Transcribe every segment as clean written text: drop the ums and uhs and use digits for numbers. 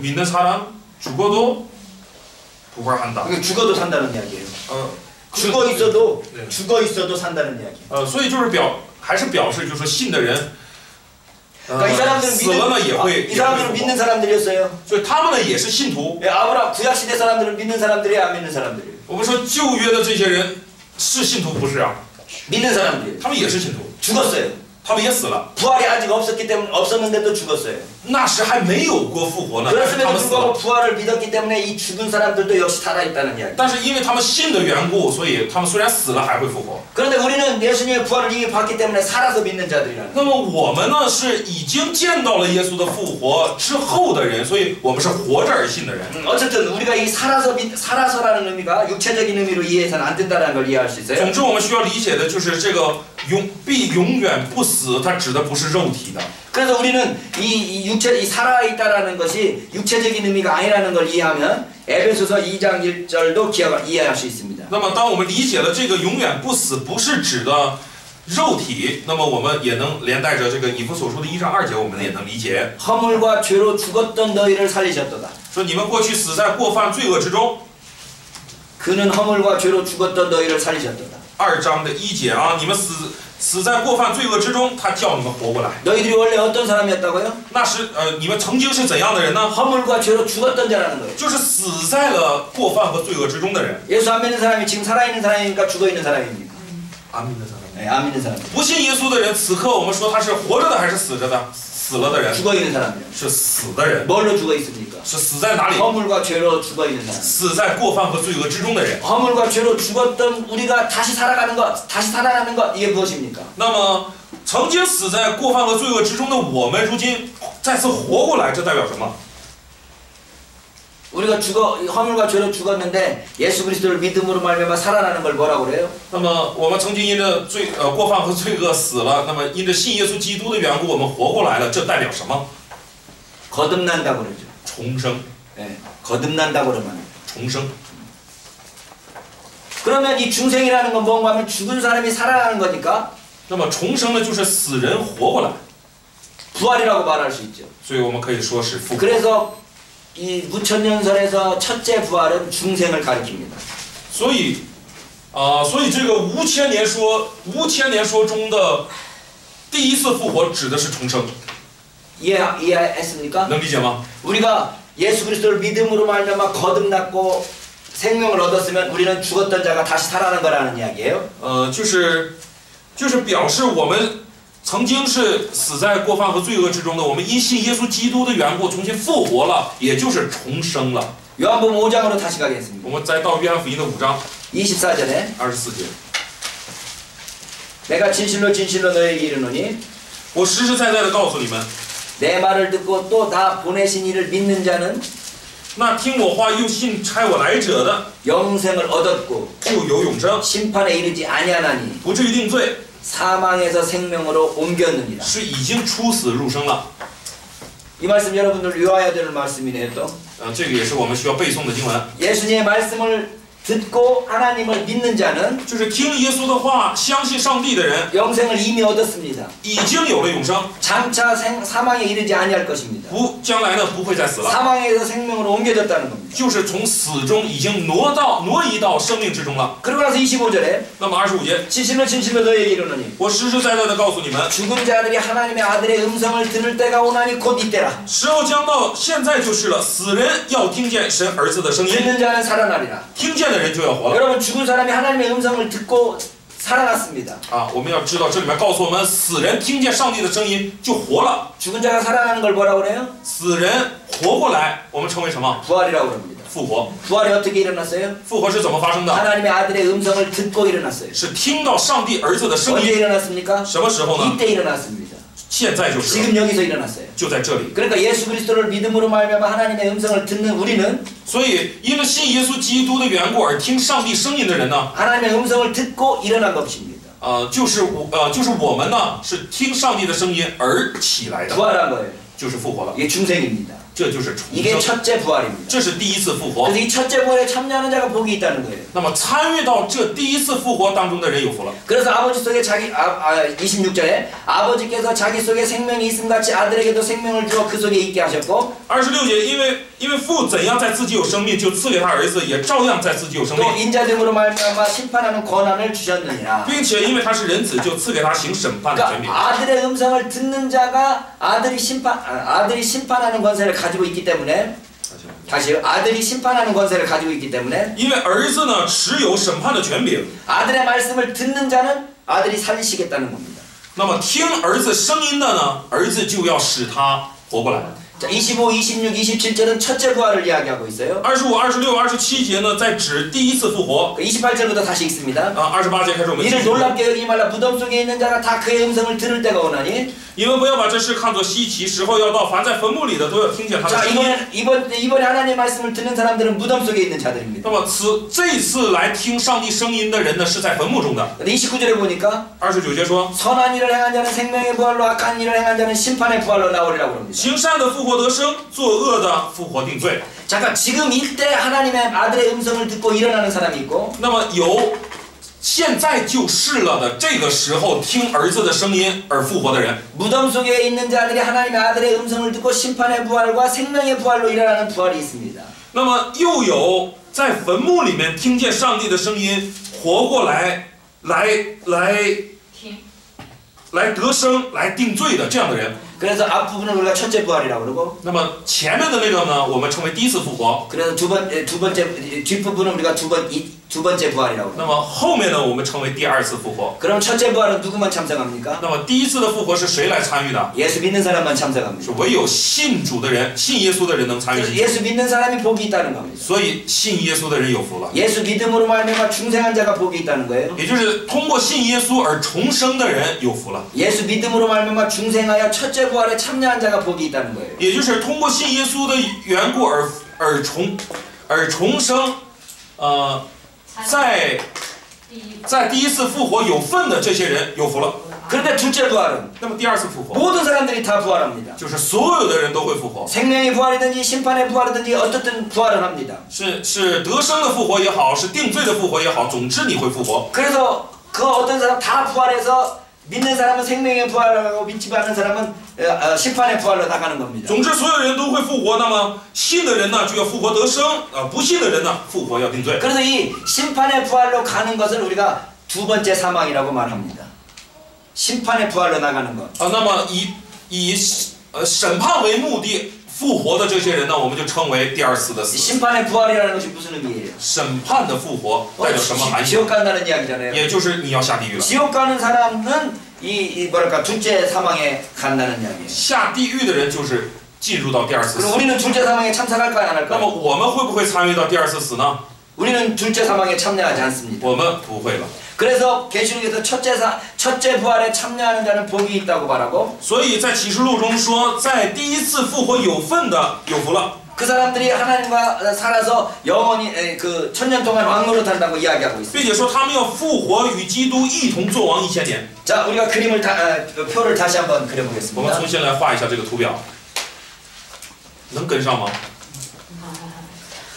믿는 사람 죽어도 부활한다. 죽어도 산다는 이야기예요. 죽어 있어도 네. 죽어 있어도 산다는 이야기. 所以就是还是表示，就是说信的人，그러니까 이 사람들은 死了呢也会， 이 사람들은 믿는 사람들이었어요. 所以他们呢也是信徒。 아브라함 구약 시대 사람들은 믿는 사람들이에요, 안 믿는 사람들이에요? 我们说旧约的这些人是信徒不是啊？ 믿는 사람들이에요. 他们也是信徒， 죽었어요. 他们也死了。 부활이 아직 없었는데도 죽었어요. 那时还没有过复活呢，但是他 그렇음에도 们死 불구하고 了。 부활을 믿었기 때문에 이 죽은 사람들도 역시 살아있다는 이야기. 但是因为他们信的缘故，所以他们虽然死了还会复活。 그런데 우리는 예수님의 부활을 이미 봤기 때문에 살아서 믿는 자들이라는. 那么我们呢是已经见到了耶稣的复活之后的人，所以我们是活着而信的人。 어쨌든 우리가 이 살아서라는 의미가 육체적인 의미로 이해해서는 안 된다는 걸 이해할 수 있어요. 总之，我们需要理解的就是这个必永远不死，它指的不是肉体的。 그래서 우리는 이 살아있다라는 것이 육체적인 의미가 아니라는 걸 이해하면 에베소서 2장 1절도 이해할 수 있습니다. 那么，当我们理解了这个永远不死不是指的肉体，那么我们也能连带着这个以弗所书的1章2节，我们也能理解。 허물과 죄로 죽었던 너희를 살리셨도다. 说你们过去死在过犯罪恶之中。 그는 허물과 죄로 죽었던 너희를 살리셨도다. 2章的1节啊，你们死在过犯罪恶之中，他叫你们活过来。 너희들이 원래 어떤 사람이었다고요? 那是你们曾经是怎样的人呢？ 허물과 죄로 죽었던 자라는 거예요. 就是死在了过犯和罪恶之中的人。 예수 안 믿는 사람이 지금 살아있는 사람입니까? 죽어있는 사람입니까? 안 믿는 사람. 네, 안 믿는 사람. 不信耶稣的人，此刻我们说他是活着的还是死着的？死了的人。 죽어있는 사람이요. 是死的人。 뭘로 죽어있습니까? 是死在哪里？ 허물과 죄로 죽어있는 사람. 死在过犯和罪恶之中的人。 허물과 죄로 죽었던 우리가 다시 살아가는 것, 다시 살아나는 것, 이게 무엇입니까? 那么，曾经死在过犯和罪恶之中的我们，如今再次活过来，这代表什么？ 우리가 허물과 죄로 죽었는데 예수 그리스도를 믿음으로 말미암아 살아나는 걸 뭐라고 그래요? 那么我们曾经因着过犯和罪恶死了，那么因着信耶稣基督的缘故，我们活过来了，这代表什么？ 거듭난다고 그러죠. 重生， 네, 거듭난다고 그러면. 重生。 그러면 이 중생이라는 건 뭔가 하면 죽은 사람이 살아나는 거니까 那么重生呢，就是死人活过来， 부활이라고 말할 수 있죠. 所以我们可以说是复活。 그래서 이 무천년설에서 첫째 부활은 중생을 가리킵니다. 所以这个无千年说中的第一次复活指的是重生， 이해했습니까? 能理解吗？ 우리가 예수 그리스도를 믿음으로 말미암아 거듭났고 생명을 얻었으면 우리는 죽었던 자가 다시 살아난 거라는 이야기예요. 就是表示我们曾经是死在过犯和罪恶之中的，我们因信耶稣基督的缘故重新复活了，也就是重生了。 요한복음 5장으로 다시 가겠습니다. 我们再到约翰福音的5章 24절에 24节， 내가 진실로 진실로 너에게 이르노니 我实实在在的告诉你们， 내 말을 듣고 또 나 보내신 이를 믿는 자는 那听我话又信差我来者的， 영생을 얻었고 就有永生， 심판에 이르지 아니하나니 不至于定罪， 사망에서 생명으로 옮겼느니라. 是已经出死入生了。 이 말씀 여러분들 외워야 될 말씀이네요. 또 这个也是我们需要背诵的经文。 예수님의 말씀을 듣고 하나님을 믿는 자는 就是听耶稣的话，相信上帝的人， 영생을 이미 얻었습니다. 已经有了永生， 장차 사망에 이르지 아니할 것입니다. 将来呢不会再死了， 사망에서 생명으로 옮겨졌다는 겁니다. 就是从死中已经挪移到生命之中了。 그러고 나서 25절에 那么25节， 진실로 진실로 너희에게 이르노니 我实实在在的告诉你们， 죽은 자들이 하나님의 아들의 음성을 들을 때가 오나니 곧 이때라. 时候将到，现在就是了。死人要听见神儿子的声音， 듣는 자는 살아나리라. 听见的人就要活了。 여러분 죽은 사람이 하나님의 음성을 듣고 살아났습니다. 我们要知道这里面告诉我们，死人听见上帝的声音就活了。 죽은 자가 살아나는 걸 뭐라고 그래요? 死人活过来，我们称为什么？ 부활이라고 합니다. 复活。 부활이 어떻게 일어났어요? 复活是怎么发生的？ 하나님의 아들의 음성을 듣고 일어났어요. 是听到上帝儿子的声 언제 音。 일어났습니까? 什么时候呢？ 이때 일어났습니다. 现在就是了， 지금 여기서 일어났어요. 就在这里。 그러니까 예수 그리스도를 믿음으로 말미암아 하나님의 음성을 듣는 우리는 所以，因着信耶稣基督的缘故而听上帝声音的人呢， 하나님의 음성을 듣고 일어난 것입니다. 就是我们呢是听上帝的声音而起来的， 부활한 거예요. 就是复活了。 이게 중생입니다. 这就是重 이게 生， 첫째 부활입니다. 这是第一次复活。 그래서 이 첫째 부활에 참여하는 자가 복이 있다는 거예요. 那么参与到这第一次复活当中的人有福了。 그래서 아버지 속에 26절에 아버지께서 자기 속에 생명이 있음 같이 아들에게도 생명을 주어 그 속에 있게 하셨고 26节，因为父怎样在自己有生命，就赐给他儿子，也照样在自己有生 또 命， 인자됨으로 말미암아 심판하는 권한을 주셨느니라. 并且因为他是人子，就赐给他行审判的权柄。 그러니까 아들의 음성을 듣는 자가 아들이 심판하는 권세를 가지고 있기 때문에 다시요. 아들이 심판하는 권세를 가지고 있기 때문에 因为儿子呢持有审判的权柄， 아들의 말씀을 듣는 자는 아들이 살리시겠다는 겁니다. 那么听儿子声音的呢，儿子就要使他活过来。 자, 25, 26, 27절은 첫째 부활을 이야기하고 있어요. 25、26、27节呢，在指第一次复活。 28절부터 다시 읽습니다. 28节开始我们继 이를 续。 놀랍게 여기지 말라. 무덤 속에 있는 자가 다 그의 음성을 들을 때가 오나니. 你们不要把这事看作稀奇，时候要到，凡在坟墓里的都要听见他的 자, 声音。 이번에 하나님의 말씀을 듣는 사람들은 무덤 속에 있는 자들입니다. 那么这次来听上帝声音的人呢，是在坟墓中的。 근데 29절에 보니까 29节说， 선한 일을 행한 자는 생명의 부활로 악한 일을 행한 자는 심판의 부활로 나오리라고 합니다. 行善的复活得生，作恶的复活定罪。 잠깐 지금 이때 하나님의 아들의 음성을 듣고 일어나는 사람이 있고 那么有现在就是了的这个时候听儿子的声音而复活的人， 무덤 속에 있는 자들이 하나님의 아들의 음성을 듣고 심판의 부활과 생명의 부활로 일어나는 부활이 있습니다. 那么又有在坟墓里面听见上帝的声音活过来，来得生、来定罪的这样的人。 그래서 앞부분을 우리가 첫째 부활이라고 그러고 那么前面的那个呢，我们称为第一次复活。 그래서 두 번째 뒷부분은 우리가 두 번째 부활이라고. 那么后面呢，我们称为第二次复活。 그럼 첫째 부활은 누구만 참석합니까? 那么第一次的复活是谁来参与的？ 예수 믿는 사람만 참석합니다. 是唯有信主的人、信耶稣的人能参与 그래서 。 예수 믿는 사람이 복이 있다는 겁니다. 所以信耶稣的人有福了。 예수 믿음으로 말미암아 중생한 자가 복이 있다는 거예요. 也就是通过信耶稣而重生的人有福了。 예수 믿음으로 말미암아 중생하여 첫째 부활에 참여한 자가 복이 있다는 거예요. 也就是通过信耶稣的缘故而重生，在第一次复活有份的这些人有福了。 그런데 둘째 부활은 那么第二次复活， 모든 사람들이 다 부활합니다. 就是所有的人都会复活， 생명의 부활이든지 심판의 부활이든지 어떻든 부활은 합니다. 是得生的复活也好，是定罪的复活也好，总之你会复活。 그래서 그 어떤 사람 다 부활해서 믿는 사람은 생명의 부활하고 믿지 않는 사람은 심판의 부활로 나가는 겁니다. 总之所有人都会复活，那么信的人呢就要复活得生，不信的人呢复活要定罪。 그래서 이 심판의 부활로 가는 것을 우리가 두 번째 사망이라고 말합니다. 심판의 부활로 나가는 것. 那么以审判为目的复活的这些人呢，我们就称为第二次的死。 심판의 부활이라는 것이 무슨 의미예요? 审判的复活代表什么含义？ 지옥 간다는 이야기잖아요. 也就是你要下地狱了。 지옥 가는 사람은 이 뭐랄까 둘째 사망에 간다는 이야기예요. 下地狱的人就是进入到第二次 그럼 死。 우리는 둘째 사망에 참석할까요, 안 那么 할까요? 我们会不会参与到第二次死呢？ 우리는 둘째 사망에 참여하지 않습니다. 我们不会了。 그래서 계시록에서 첫째 부활에 참여하는 자는 복이 있다고 말하고 所以在启示录中说，在第一次复活有份的有福了。 그 사람들이 하나님과 살아서 영원히 그 천년 동안 왕노릇한다고 이야기하고 있습니다. 并且说他们要复活与基督一同作王1000年。 자, 우리가 표를 다시 한번 我们 그려보겠습니다. 重新来画一下这个图表，能跟上吗？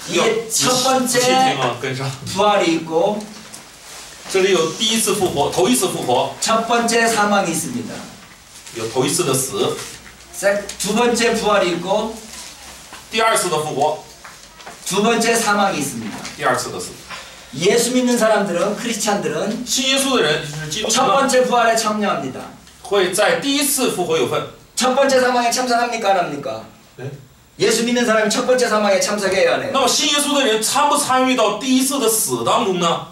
이게 첫 仔细听 번째 啊，跟上。 부활이 있고 这里有第一次复活，头一次复活， 첫 번째 사망이 있습니다. 有头一次的死， 두 번째 부활이 있고 第二次的复活， 두 번째 사망이 있습니다. 第二次的死。 예수 믿는 사람들은 크리스찬들은 信耶稣的人就是基督徒 첫 呢， 번째 부활에 참여합니다. 会在第一次复活有份。 첫 번째 사망에 참석합니까, 안 합니까? 네. 예수 믿는 사람이 첫 번째 사망에 참석해야 안 那 해요? 么信耶稣的人参不参与到第一次的死当中呢？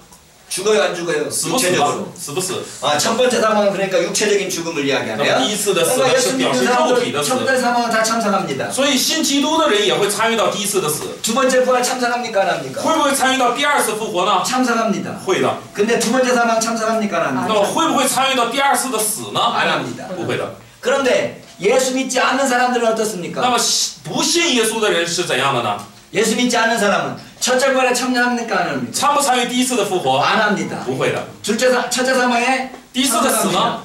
죽어요, 안 죽어요? 死不死吧 육체적으로. ？死不死？ 첫 번째 사망은 그러니까 육체적인 죽음을 那 이야기하네요. 么第一次的死 그러니까 呢是 예수 表 믿는 示肉体 사람들 的 첫 死， 번째 사망은 다 참석합니다. 所以信基督的人也会参与到第一次的死。 두 번째 부활 참석합니까, 안 합니까? 会不会参与到第二次复活呢？ 참석합니다. 会的。 근데 두 번째 사망 참석합니까, 안 那 합니까? 么会不会参与到第二次的死呢？ 안 합니다. 不会的。 그런데 예수 믿지 않는 사람들은 那 어떻습니까? 么不信耶稣的人是怎样的呢？ 예수 믿지 않는 사람은 첫째 부활에 참여합니까, 안 합니까? 参不参与第一次的复活？ 안 합니다. 不会的。 첫째 사망에 第一次的死呢？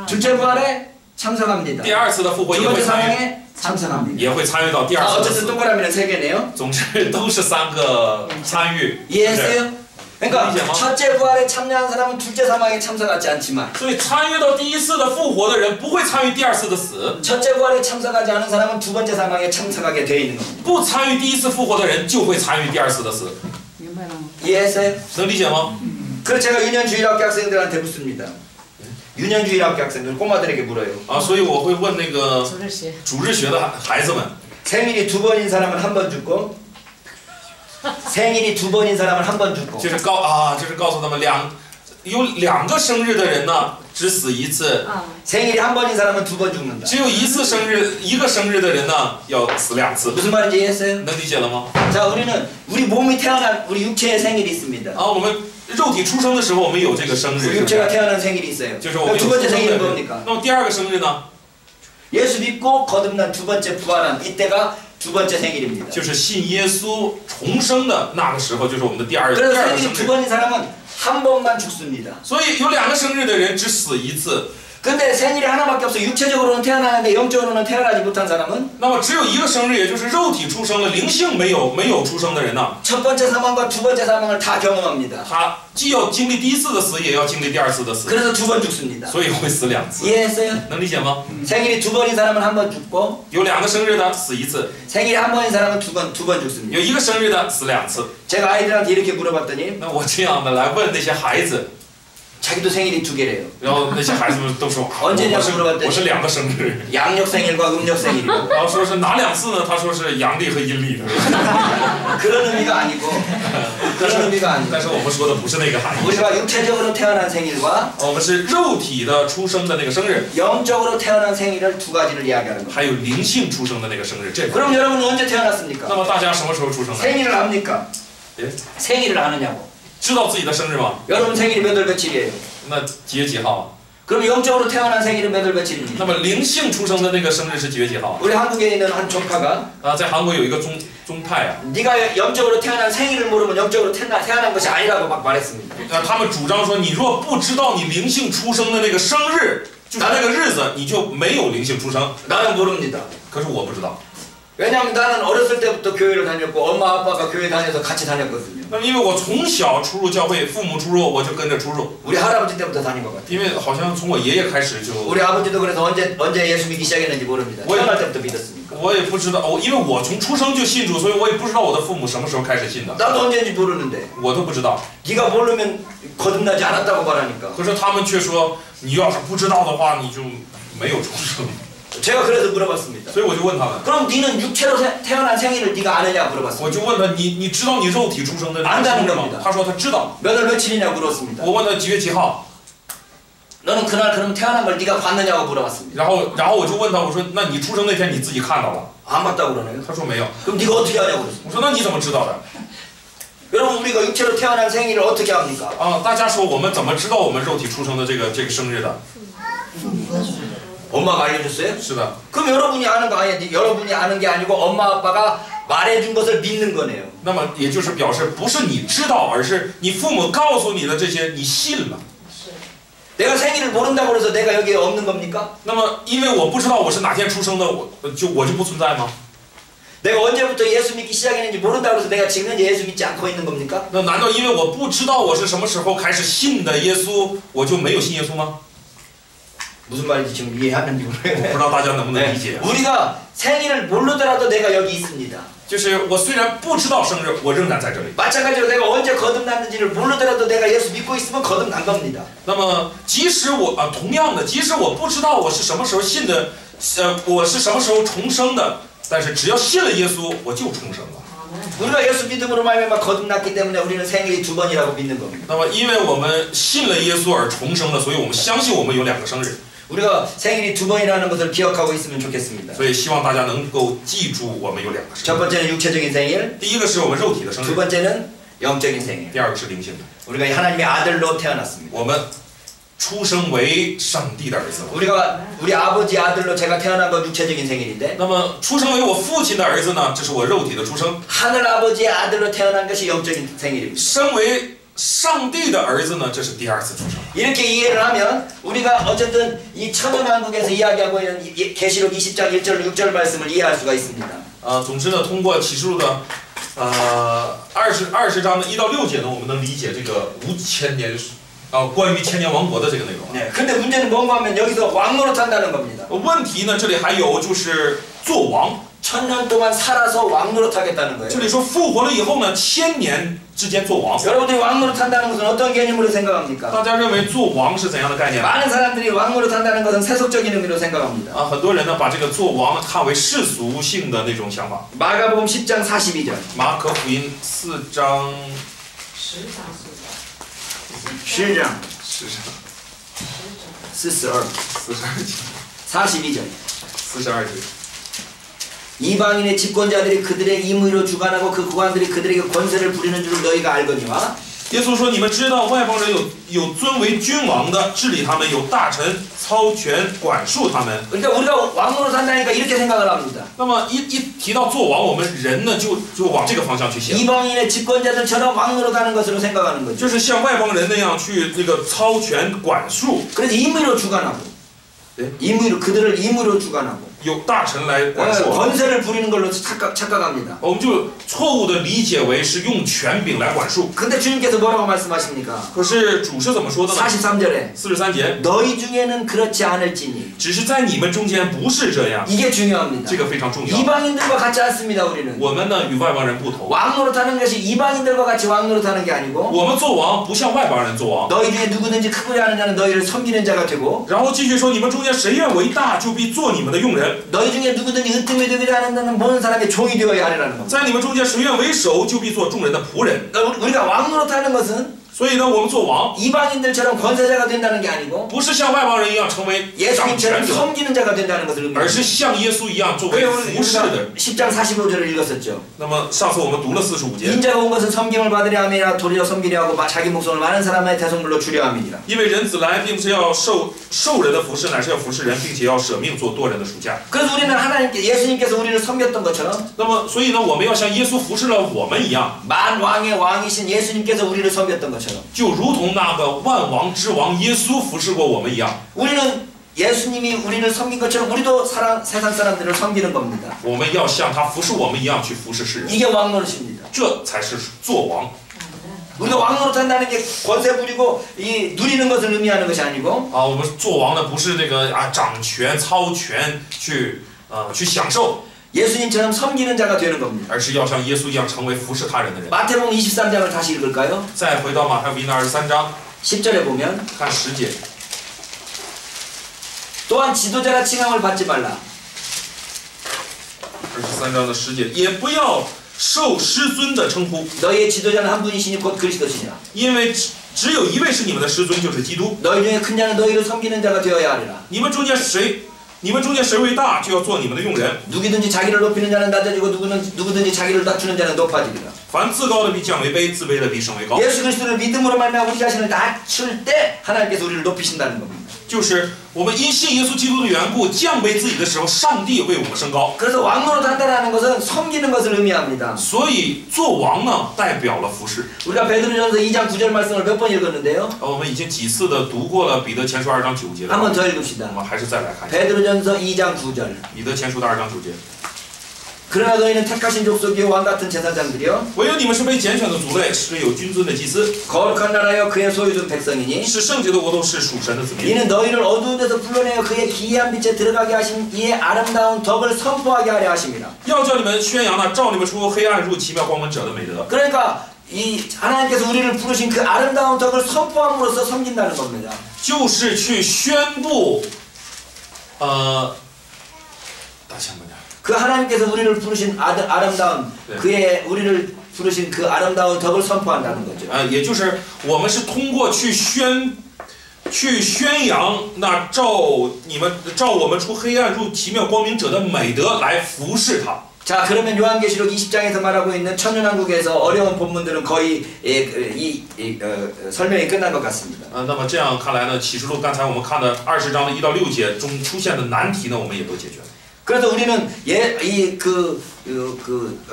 둘째 부활에 참석합니다. 第二次的复活 두 也会 번째 参与， 사망에 참석합니다. 也会参与到第二 아, 次的 어쨌든 死。 동그라미는 3개네요. 总之都是3个参与。 이해했어요? 그러니까 이해했어요? 첫째 부활에 참여한 사람은 둘째 사망에 참석하지 않지만 所以参与到第一次的复活的人不会参与第二次的死， 첫째 부활에 참석하지 않은 사람은 두 번째 사망에 참석하게 되어 있는 겁니다. 不参与第一次复活的人就会参与第二次的死， 이해했어요? 能理解吗？ 그래서 제가 유년주일학교 학생들한테 묻습니다. 유년주일학교 학생들 꼬마들에게 물어요. 啊，所以我会问那个主日学的孩子们， 생일이 두 번인 사람은 한 번 죽고 생일이 두 번인 사람은 한 번 죽고 就是告诉他们有2个生日的人呢，只死一次， 생일이 한 번인 사람은 두 번 죽는다. 只有一个生日的人呢要死2次， 무슨 말인지 이해했어요? 能理解了吗？ 자, 우리 몸이 태어난 우리 육체의 생일이 있습니다. 啊，我们肉体出生的时候，我们有这个生日， 우리 是不 육체가 是？ 태어난 생일이 있어요. 就是我们有 두 出 번째 生的 생일은 日。 뭡니까? 那么第2个生日呢， 예수 믿고 거듭난 두 번째 부활한 이때가 두 번째 생일입니다. 就是信耶稣重生的那个时候，就是我们的第二 그래서 个 생일이 生 두 日。 번인 사람은 한 번만 죽습니다. 所以有2个生日的人只死一次， 근데 생일이 하나밖에 없어. 육체적으로는 태어나는데 영적으로는 태어나지 못한 사람은 那么只有1个生日，也就是肉体出生了，灵性没有出生的人呢， 첫 번째 사망과 두 번째 사망을 다 경험합니다. 他既要经历第1次的死，也要经历第2次的死， 그래서 두 번 죽습니다. 所以会死2次， 이해했어요? 能理解吗？ 생일이 두 번인 사람은 한 번 죽고 有2个生日的死1次， 생일이 한 번인 사람은 두 번 죽습니다. 有1个生日的死2次。 제가 아이들한테 이렇게 물어봤더니 那我这样的来问那些孩子， 자기도 생일이 두 개래요. 然后那些孩子们都说，我是2个生日， 양력 생일과 음력 생일이고 然后说是哪2次呢？他说是阳历和阴历的， 그런 의미가 아니고 그런 의미가 아니고 但是我们说的不是那个含义， 우리가 육체적으로 태어난 생일과 我们是肉体的出生的那个生日， 영적으로 태어난 생일을 두 가지를 이야기하는 거예요. 还有灵性出生的那个生日。这个， 그럼 여러분은 언제 태어났습니까? 那么大家什么时候出生的？ 생일을 압니까? 예? 생일을 아느냐고. 知道自己的生日吗？ 여러분 생일이 몇 월 며칠이에요? 那几月几号？ 그럼 영적으로 태어난 생일은 몇 월 며칠입니까? 那么灵性出生的那个生日是几月几号？ 우리 한국에 있는 한 조카가 啊，在韩国有一个宗派啊， 네가 영적으로 태어난 생일을 모르면 영적으로 태어난 것이 아니라고 막 말했습니다. 他们主张说，你若不知道你灵性出生的那个生日，就是那个日子，你就没有灵性出生。 나는 모릅니다. 可是我不知道， 왜냐하면 나는 어렸을 때부터 교회를 다녔고 엄마 아빠가 교회 다녀서 같이 다녔거든요. 那么因为我从小出入教会，父母出入我就跟着出入， 우리 할아버지 때부터 다닌 것 같아요. 因为好像从我爷爷开始就， 우리 아버지도 그래서 언제 예수 믿기 시작했는지 모릅니다. 태어날 때부터 믿었으니까. 我也不知道，因为我从出生就信主，所以我也不知道我的父母什么时候开始信的， 나도 언제인지 모르는데 我都不知道。 네가 모르면 거듭나지 않았다고 말하니까 可是他们却说，你要是不知道的话，你就没有出生。 제가 그래서 물어봤습니다. 所以我就问他们， 그럼 네는 육체로 태어난 생일을 네가 아느냐 물어봤습니다. 我就问他，你知道你肉体出生的那个生日吗？他说他知道。 몇 월 며칠이냐 물었습니다. 我问他几月几号， 너는 그날 그럼 태어난 걸 네가 봤느냐고 물어봤습니다. 然后我就问他，我说那你出生那天你自己看到了？ 안 봤다고 그러네요. 他说没有。 그럼 네가 어떻게 하냐고 그랬습니다. 我说那你怎么知道的？ 여러분 우리가 육체로 태어난 생일을 어떻게 합니까? 啊，大家说我们怎么知道我们肉体出生的这个生日的？ 엄마가 알려줬어요? 是的。 그럼 여러분이 아는 거 아니야? 여러분이 아는 게 아니고 엄마 아빠가 말해준 것을 믿는 거네요. 那么也就是表示不是你知道，而是你父母告诉你的这些，你信了。 내가 생일을 모른다고 해서 내가 여기에 없는 겁니까? 那么因为我不知道我是哪天出生的，我就不存在吗？ 내가 언제부터 예수 믿기 시작했는지 모른다고 해서 내가 지금 예수 믿지 않고 있는 겁니까? 那难道因为我不知道我是什么时候开始信的耶稣，我就没有信耶稣吗？ 무슨 말인지 지금 이해하는지 我 모르겠네. 不知道大家能不能理解。 우리가 생일을 모르더라도 내가 여기 있습니다. 就是我虽然不知道生日，我仍然在这里。 마찬가지로 내가 언제 거듭났는지를 모르더라도 내가 예수 믿고 있으면 거듭난 겁니다. 那么即使我同样的，即使我不知道我是什么时候信的，我是什么时候重生的，但是只要信了耶稣，我就重生了。 우리가 예수 믿음으로 말미암아 거듭났기 때문에 우리는 생일이 두 번이라고 믿는 겁니다. 那么因为我们信了耶稣而重生了，所以我们相信我们有2个生日。 우리가 생일이 두 번이라는 것을 기억하고 있으면 좋겠습니다. 所以希望大家能够记住我们有2个生 첫 日。 번째는 육체적인 생일, 第一个是我们肉体的生 두 日， 번째는 영적인 생일. 第2个是灵性的。 우리가 하나님의 아들로 태어났습니다. 我们出生为上帝的儿子。 우리 아버지 아들로 제가 태어난 건 육체적인 생일인데 那么出生为我父亲的儿子呢？这是我肉体的出生。 하늘 아버지의 아들로 태어난 것이 영적인 생일입니다. 身为上帝的儿子呢，这是第二次出生。 이렇게 이해를 하면 우리가 어쨌든 이 천연왕국에서 이야기하고 있는 계시록 20장 1절 6절 말씀을 이해할 수가 있습니다. 总之呢，通过启示录的20章的1到6节呢，我们能理解这个5000年关于千年王国的这个内容。 네, 근데 문제는 뭔가 하면 여기서 왕노릇 한다는 겁니다. 问题呢，这里还有就是做王。 1000년 동안 살아서 왕노릇 하겠다는 거예요. 这里说复活了以后呢，1000年之间做王。 여러분들이 왕노릇 한다는 것은 어떤 개념으로 생각합니까? 大家认为做王是怎样的概念？ 많은 사람들이 왕노릇 한다는 것은 세속적인 의미로 생각합니다. 很多人呢把这个做王看为世俗性的那种想法。 마가복음 10장 42절. 马可福音4章 10장 42 42절. 42节。 이방인의 집권자들이 그들의 임의로 주관하고 그 고관들이 그들에게 권세를 부리는 줄 너희가 알거니와 耶稣说：“你们知道外邦人有尊为君王的，治理他们；有大臣操权管束他们。 그러니까 우리가 왕노릇 한다니까 이렇게 생각을 합니다. 那么一提到做王，我们人呢就往这个方向去想， 이방인의 집권자들처럼 왕노릇 하는 것으로 생각하는 거죠. 就是像外邦人那样去这个操权管束， 그래서 임의로 주관하고, 네? 임의로 그들을 임의로 주관하고, 有大臣来管束。 권세를 부리는 걸로 착각합니다. 我们就错误的理解为是用权柄来管束。 근데 주님께서 뭐라고 말씀하십니까? 可是主是怎么说的呢？ 43절에 43节， 너희 중에는 그렇지 않을지니 只是在你们中间不是这样， 이게 중요합니다. 这个非常重要。 이방인들과 같지 않습니다. 우리는 我们呢与外邦人不同， 왕노릇하는 것이 이방인들과 같이 왕노릇하는 게 아니고 我们做王不像外邦人做王。 너희 중에 누구든지 크고자 하는 자는 너희를 섬기는 자가 되고 然后继续说，你们中间谁愿为大，就必做你们的用人； 너희 중에 누구든지 으뜸이 되고자 하는 자는 모든 사람의 종이 되어야 하리라는 겁니다. 在你们中间谁愿为首，就必做众人的仆人。 우리가 왕노릇하는 것은 所以呢，我们做王 이방인들처럼 권세자가 된다는 게 아니고 不是像外邦人一样成为掌 예수님처럼 权者， 섬기는 자가 된다는 것을 而 의미합니다. 是像耶稣一样作为 그래서 服侍的。 10장 45절을 읽었었죠. 那么上次我们读了45节， 인자가 온 것은 섬김을 받으려 함이라 도리어 섬기려 하고 자기 목숨을 많은 사람의 대성물로 주려 함이니라. 因为人子来，并不是要受人的服侍，乃是要服侍人，并且要舍命做多人的赎价。 그래서 우리는 하나님께 예수님께서 우리를 섬겼던 것처럼 那么，所以呢，我们要像耶稣服侍了我们一样， 만왕의 왕이신 예수님께서 우리를 섬겼던 것처럼 就如同那个万王之王耶稣服侍过我们一样， 우리는 예수님이 우리를 섬긴 것처럼 우리도 세상 사람들을 섬기는 겁니다. 我们要像他服侍我们一样去服侍世人， 이게 왕노릇입니다. 这才是做王。 우리가 왕노릇한다는 게 권세 부리고 이 누리는 것을 의미하는 것이 아니고 我们做王呢，不是那个掌权操权去享受， 예수님처럼 섬기는 자가 되는 겁니다. 而是要像耶稣一样成为服侍他人的人。 마태복음 23장을 다시 읽을까요? 再回到马太福音的23章， 10절에 보면 看10节， 또한 지도자라 칭함을 받지 말라. 23章的10节，也不要受师尊的称呼， 너희의 지도자는 한 분이시니 곧 그리스도시니라. 因为只有一位是你们的师尊，就是基督。 너희 중에 큰 자는 너희를 섬기는 자가 되어야 하리라. 你们中间谁为大，就要做你们的用人。 누구든지 자기를 높이는 자는 낮아지고 누구든지 자기를 낮추는 자는 높아지리라. 凡自高的必降为卑，自卑的必升为高。 예수 그리스도를 믿음으로 말미암아 우리 자신을 낮출 때 하나님께서 우리를 높이신다는 겁니다. 就是我们因信耶稣基督的缘故，降卑自己的时候，上帝为我们升高。 그래서 왕노릇 한다는 것은 섬기는 것을 의미합니다. 所以做王呢，代表了服侍。 우리가 베드로전서 2장 9절 말씀을 몇 번 읽었는데요. 我们已经几次的读过了彼得前书2章9节了， 한 번 더 我 읽읍시다. 们还是再来看 베드로전서 2장 9절. 彼得前书的2章9节。 그러나 너희는 택하신 족속이요 왕같은 제사장들이요 唯有你们是被拣选的族类，是有君尊的祭司， 거룩한 나라여 그의 소유된 백성이니 是圣洁的国度，是属神的子民。 이는 너희를 어두운 데서 불러내어 그의 기이한 빛에 들어가게 하신 이의 아름다운 덕을 선포하게 하려 하심이라. 要叫你们宣扬那照你们出黑暗入奇妙光明者的美德。 그러니까 이 하나님께서 우리를 부르신 그 아름다운 덕을 선포함으로써 섬긴다는 겁니다. 就是去宣布，大家们。 그 하나님께서 우리를 부르신 아름다운 네. 그의 우리를 부르신 그 아름다운 덕을 선포한다는 거죠. 也就是我们是通过去宣扬那照我们出黑暗入奇妙光明者的美德来服侍他。 자, 그러면 요한계시록 20장에서 말하고 있는 천연왕국에서 어려운 본문들은 거의 설명이 끝난 것 같습니다. 那么这样看来呢，启示录刚才我们看的20章的1到6节中出现的难题呢，我们也都解决了。 그래서 우리는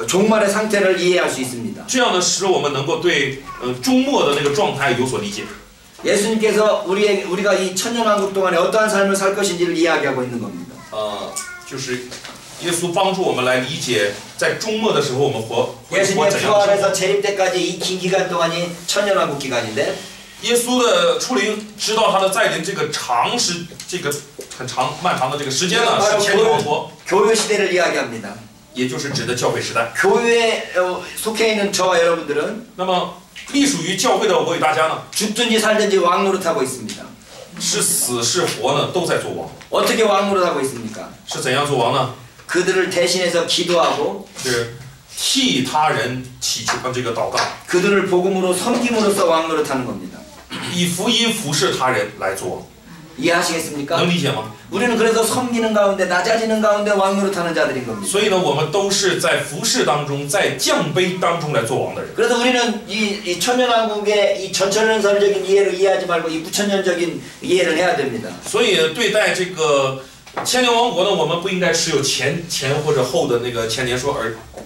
종말의 상태를 이해할 수 있습니다. 这样呢，使我们能够对终末的那个状态有所理解。 예수님께서 우리가 이 천년왕국 동안에 어떠한 삶을 살 것인지를 이야기하고 있는 겁니다. 就是耶稣帮助我们来理解，在终末的时候我们活怎 예수님의 样的生 부활에서 活。 재림 때까지 이 긴 기간 동안이 천년왕국 기간인데 耶稣的出临，直到他的再临，这个很长漫长的这个时间呢，是千年王国， 교회 시대를 이야기합니다. 也就是指的教会时代。 교회에 속해 있는 저와 여러분들은 那么隶属于教会的我与大家呢， 죽든지 살든지 왕노릇하고 있습니다. 是死是活呢，都在做王。 어떻게 왕노릇하고 있습니까? 是怎样做王呢？ 그들을 대신해서 기도하고 是替他人祈求这个祷告， 그들을 복음으로 섬김으로써 왕노릇하는 겁니다. 以福音服侍他人来做王。 이해하시겠습니까? 能理解吗？ 우리는 그래서 섬기는 가운데 낮아지는 가운데 왕노릇하는 자들인 겁니다. 所以呢，我们都是在服侍当中，在降卑当中来做王的人。 그래서 우리는 이 천년왕국의 이 전천년설적인 이해를 이해하지 말고 이 부천년적인 이해를 해야 됩니다. 所以对待这个千年王国呢，我们不应该持有前或者后的那个千年说，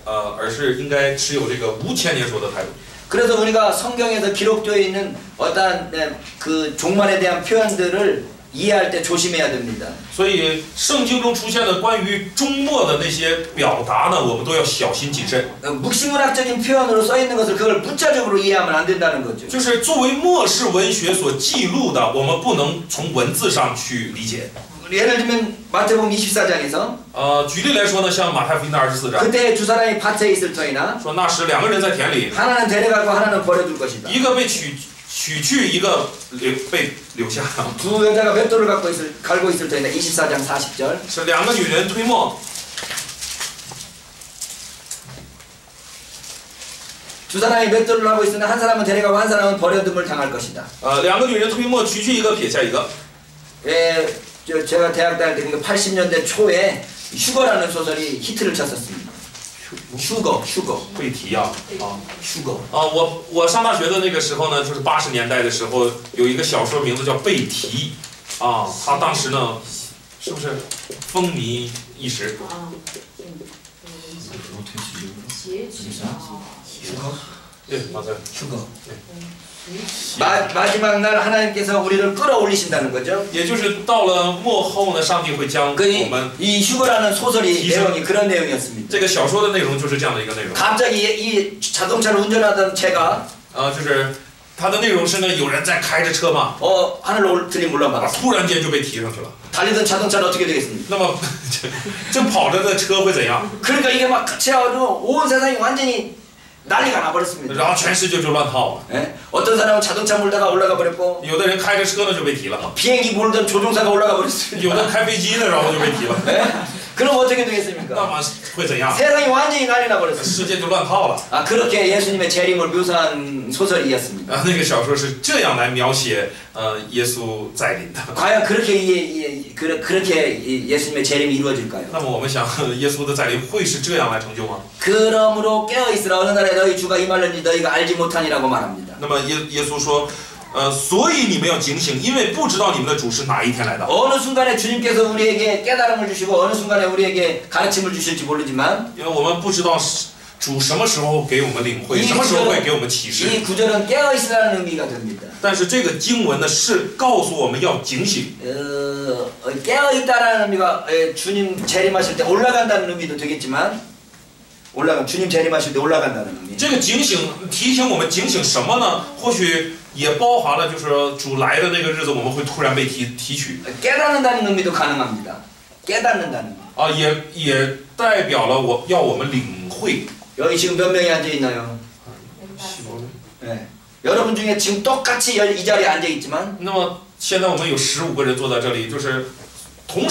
而是应该持有这个无千年说的态度。 그래서 우리가 성경에서 기록되어 있는 어떠한 그 종말에 대한 표현들을 이해할 때 조심해야 됩니다. 所以圣经中出现的关于终末的那些表达呢，我们都要小心谨慎。 묵시문학적인 표현으로 써 있는 것을 그걸 문자적으로 이해하면 안 된다는 거죠. 就是作为末世文学所记录的，我们不能从文字上去理解。 예를 들면 마태복음 24장에서 举例来说呢，像马太福音的24章， 그때 두 사람이 밭에 있을 터이나 说那时两个人在田里， 하나는 데려가고 하나는 버려둘 것이다. 一个被取去，一个被留下。 두 여자가 맷돌을 갈고 있을 터이나 24장 40절. 是两个女人推磨， 두 사람이 맷돌을 하고 있으나 한 사람은 데려가고 한 사람은 버려둠을 당할 것이다. 两个女人推磨，取去一个，撇下一个。 제가 대학 다닐 때 그러니까 80년대 초에 휴거라는 소설이 히트를 쳤었습니다. 휴거. 会提啊 휴거. 我上大学的那个时候呢，就是80年代的时候，有一个小说名字叫《贝提》啊，他当时呢，是不是风靡一时？ 네, 맞아요. 휴거. 마지막 날 하나님께서 우리를 끌어올리신다는 거죠. 也就是到了末后呢，上帝会将我们 이 휴거라는 소설이 내용이 그런 내용이었습니다. 这个小说的内容就是这样的一个内容。 갑자기 이 자동차를 운전하던 제가 就是它的内容是呢，有人在开着车嘛， 하늘로 들림 올라가 突然间就被提上去了。 달리던 자동차는 어떻게 되겠습니까? 那么正跑着的车会怎样？ 그러니까 이게 막 같이 와가지고 온 세상이 완전히 난리가 나버렸습니다. 然后全世界就乱套了。 예? 어떤 사람은 자동차 몰다가 올라가 버렸고 有的人开着车呢就被提了， 비행기 몰던 조종사가 올라가 버렸습니다. 有的开飞机的然后就被提了。 예? 그럼 어떻게 那 되겠습니까? 么会怎样？ 세상이 완전히 난리 나버렸습니다. 世界就乱套了。 그렇게 예수님의 재림을 묘사한 소설이었습니다. 那个小说是这样来描写耶稣再临的。 과연 그렇게 예수님의 재림이 이루어질까요? 那么我们想，耶稣的再临会是这样来成就吗？ 그러므로 깨어있으라 어느 날에 너희 주가 임하는지 너희가 알지 못하니라고 말합니다. 那么耶稣说，所以你们要警醒，因为不知道你们的主是哪一天来的。 어느 순간에 주님께서 우리에게 깨달음을 주시고 어느 순간에 우리에게 가르침을 주실지 모르지만 因为我们不知道主什么时候给我们领会，什么时候会给我们启示。 이 구절은 깨어있으라는 의미가 됩니다. 但是这个经文呢，是告诉我们要警醒。 깨어있다라는 의미가 주님 재림하실 때 올라간다는 의미도 되겠지만 주님 재림하실 때 올라간다는 의미. 这个警醒提醒我们警醒什么呢？或许也包含了，就是说主来的那个日子，我们会突然被提取。 깨닫는다는 의미도 가능합니다. 깨닫는다는 의미. 也代表了我们领会。 여기 지금 몇 명이 앉아 있나요? 네. 여러분 중에 지금 똑같이 이 자리에 앉아 있지만 那么现在我们有15个人坐在这里，就是同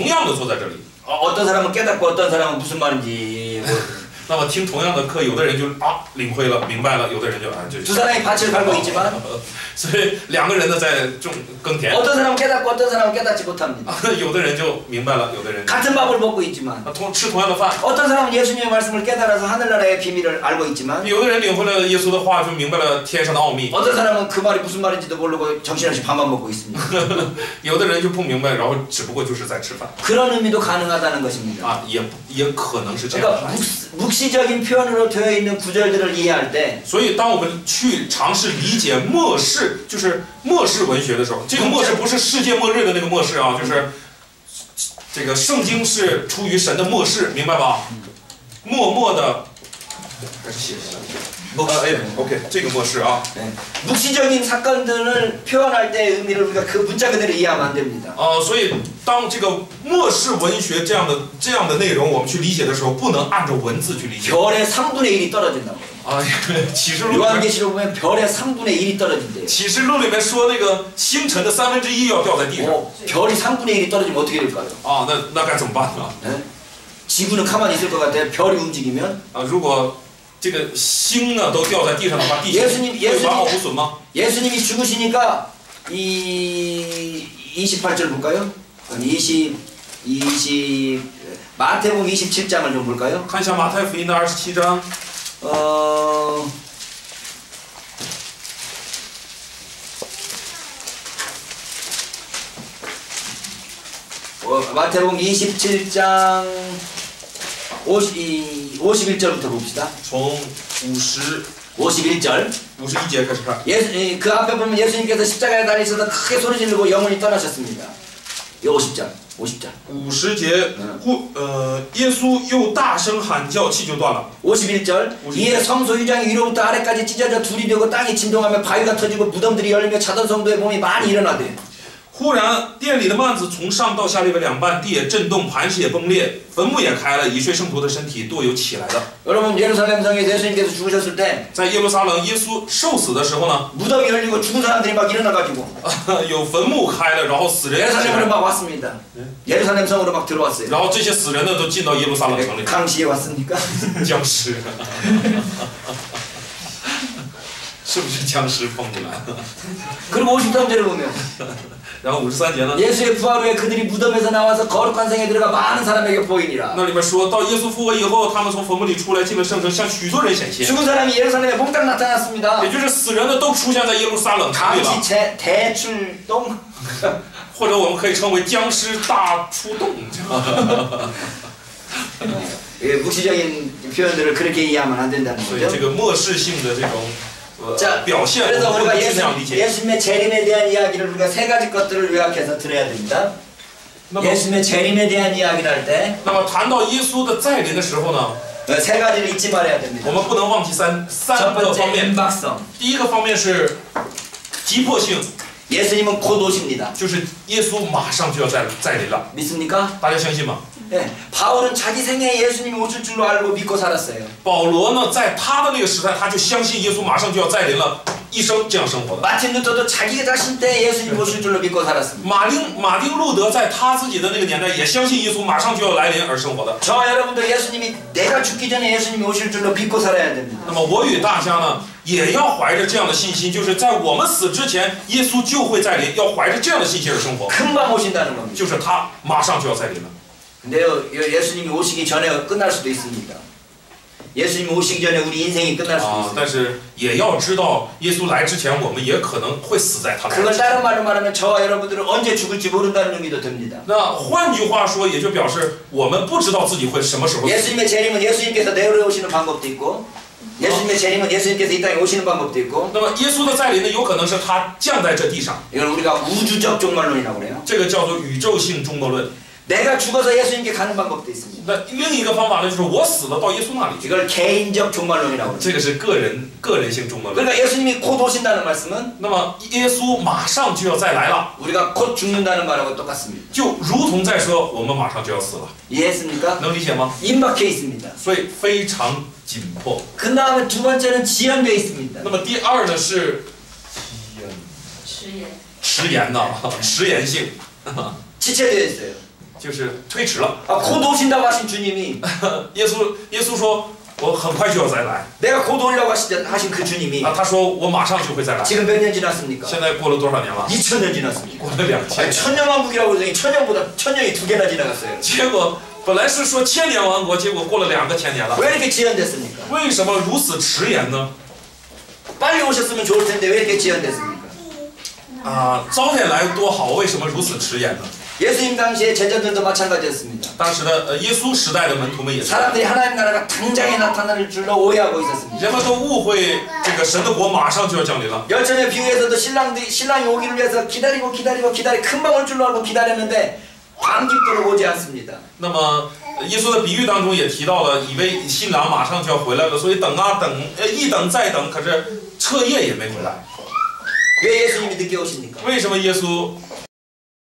样的坐在这里。 어떤 사람은 깨닫고 어떤 사람은 무슨 말인지 那么听同样的课，有的人就领会了、明白了，有的人就就。두 사람이 밭을 갈고 있지만 所以两个人呢在耕田。 어떤 사람은 깨닫고 어떤 사람은 깨닫지 못합니다. 有的人就明白了，有的人 같은 밥을 먹고 있지만 吃同样的饭。 어떤 사람은 예수님의 말씀을 깨달아서 하늘나라의 비밀을 알고 있지만 有的人领会了耶稣的话，就明白了天上的奥秘。 어떤 사람은 그 말이 무슨 말인지도 모르고 정신없이 밥만 먹고 있습니다. 有的人就不明白，然后只不过就是在吃饭。 그런 의미도 가능하다는 것입니다. 也可能是这样。 그러니까 묵시적인 표현으로 되어 있는 구절들을 이해할 때 所以当我们去尝试理解末世，就是末世文学的时候，这个末世不是世界末日的那个末世啊，就是这个圣经是出于神的末世，明白吧？默默的，还是写一下。 OK， 这个末世啊。 네. 묵시적인 사건들을 표현할 때의 의미를 우리가 그 문자 그대로 이해하면 안 됩니다. 所以当这个末世文学这样的内容，我们去理解的时候，不能按照文字去理解。 별의 3분의 1이 떨어진다고. 启示录。 요한계시록 보면 별의 3분의 1이 떨어진대요. 启示录里面说那个星辰的1/3要掉在地上。 별이 3분의 1이 떨어지면 어떻게 될까요? 那该怎么办呢？ 네? 지구는 가만히 있을 것 같아요. 별이 움직이면. 如果这个星呢都掉在地上的话，地球会完好无损吗？ 예수님이 죽으시니까 이 28절 볼까요? 20 마태복음 27장을 좀 볼까요? 看一下马太福音的27章。 마태복음 27장 51절부터 봅시다. 从 51절 51节开始看。 그 앞에 보면 예수님께서 십자가에 달리셔서 크게 소리 지르고 영원히 떠나셨습니다. 50절 50节，耶稣又大声喊叫，气就断了。 51절 이에 성소 유장이 위로부터 아래까지 찢어져 둘이 되고 땅이 진동하며 바위가 터지고 무덤들이 열리며 자던 성도의 몸이 많이 일어나대. 忽然，殿里的幔子从上到下裂为两半，地也震动，磐石也崩裂，坟墓也开了，已睡圣徒的身体多有起来的。 여러분 예루살렘 성에 예수님께서 죽으셨을 때 在耶路撒冷，耶稣受死的时候呢， 무덤이 열리고 죽은 사람들이 막 일어나가지고 有坟墓开了，然后死人起 예루살렘으로 来， 막 왔습니다. 예루살렘 성으로 막 들어왔어요. 然后这些死人呢都进到耶路撒冷城里。 강시에 왔습니까? 僵尸，是不是僵尸蹦进来？ 그리고 53절을 보면 然后53节呢？ 예수의 부활 후에 그들이 무덤에서 나와서 거룩한 성에 들어가 많은 사람에게 보이니라. 那里面说到耶稣复活以后，他们从坟墓里出来，进了圣城，向许多人显现。 죽은 사람이 예루살렘에 몽땅 나타났습니다. 也就是死人的都出现在耶路撒冷城里了， 강시 대출동 或者我们可以称为僵尸大出动。 묵시적인 표현들을 그렇게 이해하면 안 된다는 所以 거죠. 这个末世性的这种 자, 表现， 그래서 我们 우리가 不能这样理解。 예수님의 재림에 대한 이야기를 우리가 세 가지 것들을 요약해서 들어야 됩니다. 那么， 예수님의 재림에 대한 이야기를 할 때 那么谈到耶稣的再临的时候呢， 세 가지를 잊지 말아야 됩니다. 我们不能忘记三 첫 个方 번째 面。 임박성. 第一个方面是急迫性， 예수님은 곧 오십니다. 就是耶稣马上就要再临了， 믿습니까? 大家相信吗？ 네. 바울은 자기 생애에 예수님이 오실 줄로 알고 믿고 살았어요. 保罗呢，在他的那个时代，他就相信耶稣马上就要再临了，一生这样生活的。 마틴 루터도 자기 자신 때 예수님 오실 줄로 믿고 살았습니다. 马丁路德在他自己的那个年代也相信耶稣马上就要来临而生活的。 저와 여러분들 예수님이 내가 죽기 전에 예수님이 오실 줄로 믿고 살아야 됩니다. 那么我与大家呢，也要怀着这样的信心，就是在我们死之前，耶稣就会再临，要怀着这样的信心而生活， 금방 오신다는 겁니다. 就是他马上就要再临了。 근데요, 예수님이 오시기 전에 끝날 수도 있습니다. 예수님이 오시기 전에 우리 인생이 끝날 수도 있어요. 但是也要知道，耶稣来之前，我们也可能会死在他来之 그걸 前。 다른 말로 말하면 저와 여러분들은 언제 죽을지 모른다는 의미도 됩니다. 那换句话说，也就表示我们不知道自己会什么时候死。 예수님의 재림은 예수님께서 내려오시는 방법도 있고 예수님의 재림은 예수님께서 이 땅에 오시는 방법도 있고 那么耶稣的再临呢，有可能是他降在这地上， 이걸 우리가 우주적 종말론이라고 그래요. 这个叫做宇宙性终末论。 내가 죽어서 예수님께 가는 방법도 있습니다. 那另一个方法呢，就是我死了到耶稣那里去， 이걸 개인적 종말론이라고 그래요. 这个是个人性终末论。 그러니까 예수님이 곧 오신다는 말씀은 那么耶稣马上就要再来了， 우리가 곧 죽는다는 말하고 똑같습니다. 就如同在说我们马上就要死了， 이해했습니까? 能理解吗？ 임박해 있습니다. 所以非常紧迫。 그 다음에 두 번째는 지연되어 있습니다. 那么第二呢是迟延的迟延性， 지체되어 있어요. 就是推迟了。 곧 오신다고 하신 주님이 耶稣说我很快就要再来。 내가 곧 오려고 하신 그 주님이 他说我马上就会再来。 지금 몇 년 지났습니까? 现在过了多少年了？ 2000년 지났습니다. 过了2000 아니 年。 천년왕국이라고 그러더니 천년이 2개나 지나갔어요. 结果本来是说千年王国，结果过了2个千年了。 왜 이렇게 지연됐습니까? 为什么如此迟延呢？ 빨리 오셨으면 좋을 텐데 왜 이렇게 지연됐습니까? 早点来多好，为什么如此迟延呢？ 예수님 당시에 제자들도 마찬가지였습니다. 当时的耶稣时代的门徒们也是， 사람들이 하나님 나라가 당장에 나타날 줄로 오해하고 있었습니다. 人们都误会这个神的国马上就要降临了。 열전의 비유에서도 신랑이 오기를 위해서 기다리고 금방 올 줄로 알고 기다렸는데 반깁도록 오지 않습니다. 那么耶稣的比喻当中也提到了，以为新郎马上就要回来了，所以等啊等，一等再等，可是彻夜也没回来。 왜 예수님이 늦게 오십니까? 为什么耶稣